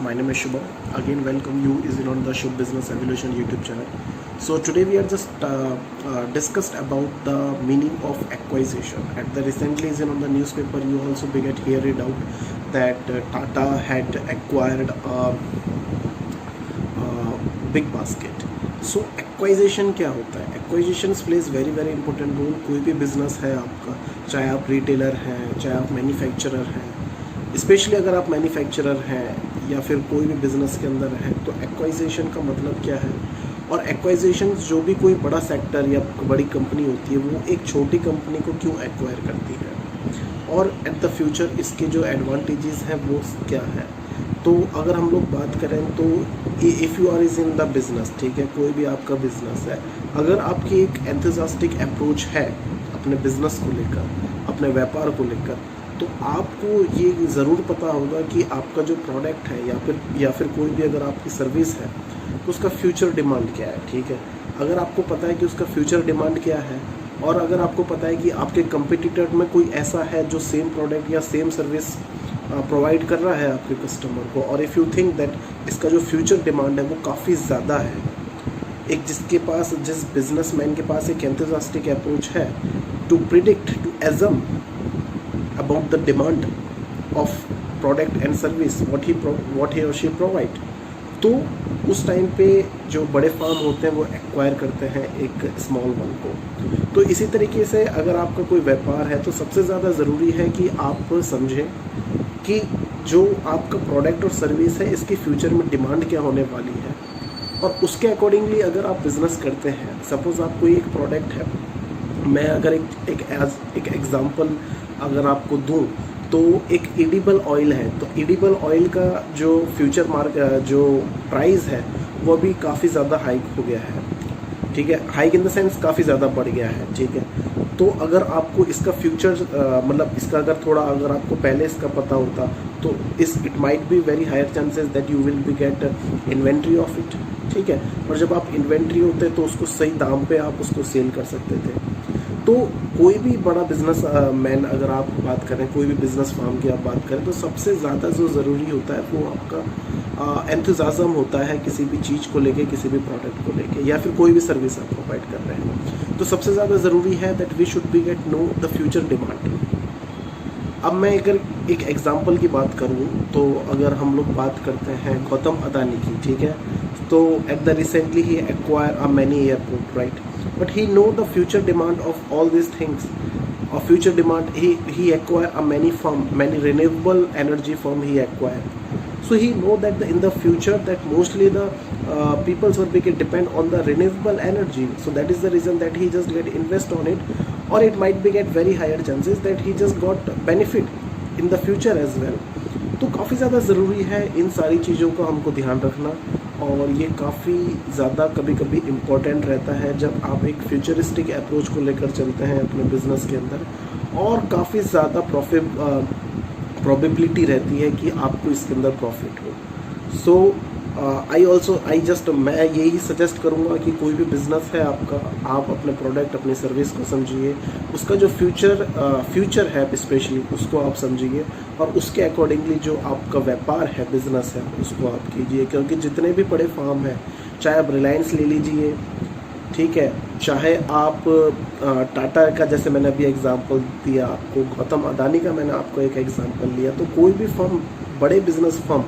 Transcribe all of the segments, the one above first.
My name is Shubham. Again, welcome you is in on the Shubh Business Evolution YouTube channel. So today we are just discussed about the meaning of acquisition. At the recently is in on the newspaper, you also beget hear it out that Tata had acquired a big basket. So acquisition क्या होता है? Acquisition plays very important role. कोई भी business है आपका, चाहे आप retailer हैं, चाहे आप मैन्युफैक्चरर हैं, स्पेशली अगर आप मैन्युफैक्चरर हैं या फिर कोई भी बिजनेस के अंदर है, तो एक्वाइजेशन का मतलब क्या है. और एक्वाइजेशन जो भी कोई बड़ा सेक्टर या बड़ी कंपनी होती है वो एक छोटी कंपनी को क्यों एक्वायर करती है, और एट द फ्यूचर इसके जो एडवांटेजेस हैं वो क्या है. तो अगर हम लोग बात करें तो if you are is in the business, ठीक है, कोई भी आपका बिज़नेस है, अगर आपकी एक एंथुसियास्टिक अप्रोच है अपने बिज़नेस को लेकर, अपने व्यापार को लेकर, तो आपको ये ज़रूर पता होगा कि आपका जो प्रोडक्ट है या फिर कोई भी अगर आपकी सर्विस है तो उसका फ्यूचर डिमांड क्या है. ठीक है, अगर आपको पता है कि उसका फ्यूचर डिमांड क्या है, और अगर आपको पता है कि आपके कंपटीटर में कोई ऐसा है जो सेम प्रोडक्ट या सेम सर्विस प्रोवाइड कर रहा है आपके कस्टमर को, और इफ़ यू थिंक दैट इसका जो फ्यूचर डिमांड है वो काफ़ी ज़्यादा है, जिस बिजनेसमैन के पास एक एंथुसियास्टिक अप्रोच है to predict, to assume about the demand of product and service what he or she provide, तो उस टाइम पे जो बड़े फार्म होते हैं वो एक्वायर करते हैं एक स्मॉल वन को. तो इसी तरीके से अगर आपका कोई व्यापार है तो सबसे ज़्यादा ज़रूरी है कि आप समझें कि जो आपका प्रोडक्ट और सर्विस है इसकी फ्यूचर में डिमांड क्या होने वाली है, और उसके अकॉर्डिंगली अगर आप बिज़नेस करते हैं. सपोज़ आप कोई एक प्रोडक्ट है, मैं अगर एक एग्ज़ाम्पल अगर आपको दूं तो एक एडिबल ऑयल है, तो एडिबल ऑयल का जो फ्यूचर जो प्राइस है वो भी काफ़ी ज़्यादा हाइक हो गया है. ठीक है, हाइक इन द सेंस काफ़ी ज़्यादा बढ़ गया है. ठीक है, तो अगर आपको इसका फ्यूचर मतलब इसका अगर आपको पहले इसका पता होता तो it might be very higher chances that you will be get inventory of it. ठीक है, और जब आप इन्वेंट्री होते तो उसको सही दाम पे आप उसको सेल कर सकते थे. तो कोई भी बड़ा बिजनेस मैन अगर आप बात करें, कोई भी बिजनेस फार्म की आप बात करें, तो सबसे ज़्यादा जो ज़रूरी होता है वो आपका एंथुसियाज्म होता है किसी भी चीज़ को लेके, किसी भी प्रोडक्ट को लेके, या फिर कोई भी सर्विस आप प्रोवाइड कर रहे हैं. तो सबसे ज़्यादा ज़रूरी है that we should be get know the future demand. अब मैं अगर एक एग्जांपल की बात करूं तो अगर हम लोग बात करते हैं गौतम अदानी की, ठीक है, तो at the recently he acquire a many airport, right, but he know the future demand of all these things. Of future demand, he acquire a many renewable energy firm he acquire. So he know that in the future that mostly the peoples will be depend on the renewable energy. So that is the reason that he just get invest on it, or it might be get very higher chances that he just got benefit in the future as well. तो काफ़ी ज़्यादा ज़रूरी है इन सारी चीज़ों का हमको ध्यान रखना, और ये काफ़ी ज़्यादा कभी कभी इम्पोर्टेंट रहता है जब आप एक फ्यूचरिस्टिक अप्रोच को लेकर चलते हैं अपने बिजनेस के अंदर, और काफ़ी ज़्यादा प्रोबेबिलिटी रहती है कि आपको इसके अंदर प्रॉफिट हो. सो मैं यही सजेस्ट करूँगा कि कोई भी बिज़नेस है आपका, आप अपने प्रोडक्ट, अपनी सर्विस को समझिए, उसका जो फ्यूचर है स्पेशली उसको आप समझिए, और उसके अकॉर्डिंगली जो आपका व्यापार है, बिज़नेस है, उसको आप कीजिए. क्योंकि जितने भी बड़े फार्म हैं, चाहे आप रिलायंस ले लीजिए, ठीक है, चाहे आप टाटा का, जैसे मैंने अभी एग्जांपल दिया आपको, गौतम अदानी का मैंने आपको एक एग्जांपल लिया, तो कोई भी फर्म, बड़े बिजनेस फर्म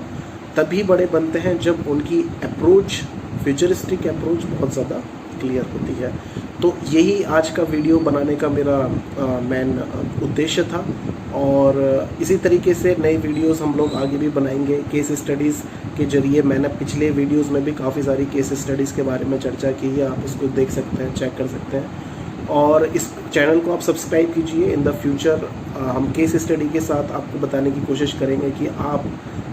तभी बड़े बनते हैं जब उनकी अप्रोच, फ्यूचरिस्टिक अप्रोच बहुत ज़्यादा क्लियर होती है. तो यही आज का वीडियो बनाने का मेरा मेन उद्देश्य था, और इसी तरीके से नए वीडियोस हम लोग आगे भी बनाएंगे. केस स्टडीज़ के जरिए मैंने पिछले वीडियोस में भी काफ़ी सारी केस स्टडीज़ के बारे में चर्चा की है, आप उसको देख सकते हैं, चेक कर सकते हैं, और इस चैनल को आप सब्सक्राइब कीजिए. इन द फ्यूचर हम केस स्टडी के साथ आपको बताने की कोशिश करेंगे कि आप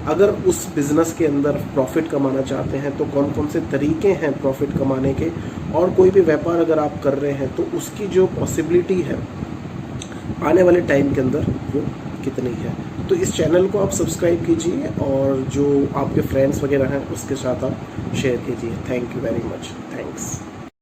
अगर उस बिज़नेस के अंदर प्रॉफिट कमाना चाहते हैं तो कौन कौन से तरीके हैं प्रॉफिट कमाने के, और कोई भी व्यापार अगर आप कर रहे हैं तो उसकी जो पॉसिबिलिटी है आने वाले टाइम के अंदर वो कितनी है. तो इस चैनल को आप सब्सक्राइब कीजिए, और जो आपके फ्रेंड्स वगैरह हैं उसके साथ आप शेयर कीजिए. Thank you very much. Thanks.